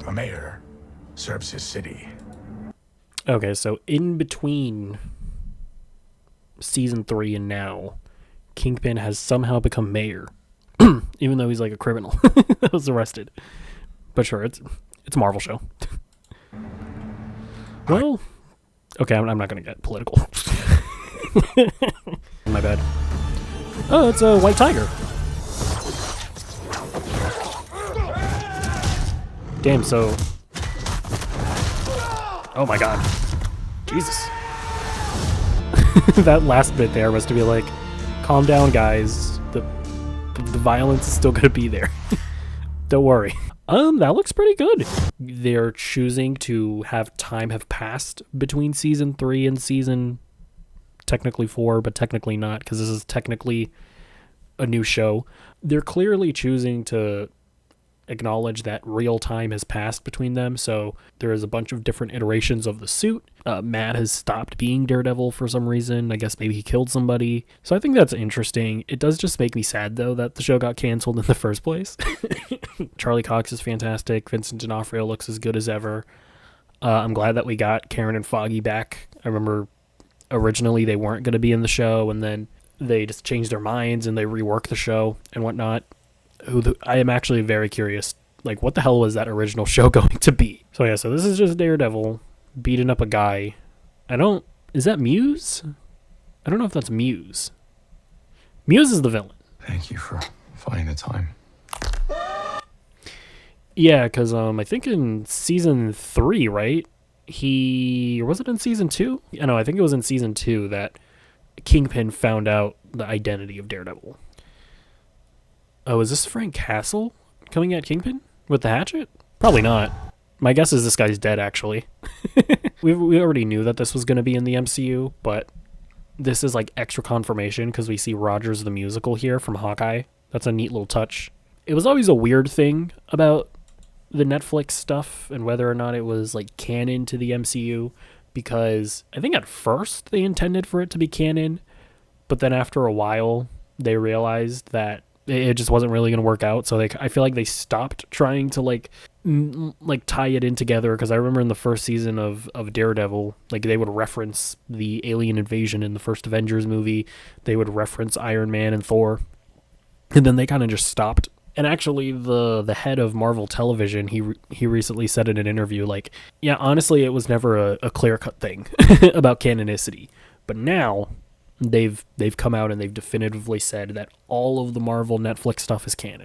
A mayor serves his city. Okay, so in between season 3 and now, Kingpin has somehow become mayor, even though he's like a criminal that was arrested. But sure, it's a Marvel show. Well, okay, I'm not gonna get political. My bad. Oh, it's a white tiger. Damn, so... Oh my god. Jesus. That last bit there was to be like, calm down, guys. The violence is still gonna be there. Don't worry. That looks pretty good. They're choosing to have time have passed between season 3 and season technically 4, but technically not, because this is technically a new show. They're clearly choosing to acknowledge that real time has passed between them, so there is a bunch of different iterations of the suit. Matt has stopped being Daredevil for some reason. I guess maybe he killed somebody. So I think that's interesting. It does just make me sad, though, that the show got canceled in the first place. Charlie Cox is fantastic. Vincent D'Onofrio looks as good as ever. I'm glad that we got Karen and Foggy back. I remember originally they weren't going to be in the show, and then they just changed their minds and they reworked the show and whatnot. I am actually very curious, like, what the hell was that original show going to be? So yeah, so this is just Daredevil beating up a guy. Is that Muse? I don't know if that's Muse. Muse is the villain. Thank you for finding the time. Yeah, because I think in season 3, right? Was it in season 2? Yeah, no, I think it was in season 2 that Kingpin found out the identity of Daredevil. Oh, is this Frank Castle coming at Kingpin with the hatchet? Probably not. My guess is this guy's dead, actually. we already knew that this was going to be in the MCU, but this is like extra confirmation because we see Rogers the Musical here from Hawkeye. That's a neat little touch. It was always a weird thing about the Netflix stuff and whether or not it was like canon to the MCU, because I think at first they intended for it to be canon, but then after a while they realized that it just wasn't really going to work out. So I feel like they stopped trying to like tie it in together. Because I remember in the first season of Daredevil, like they would reference the alien invasion in the first Avengers movie. They would reference Iron Man and Thor, and then they kind of just stopped. And actually, the head of Marvel Television, he recently said in an interview, like, yeah, honestly, it was never a clear cut thing about canonicity, but now they've come out and they've definitively said that all of the Marvel Netflix stuff is canon.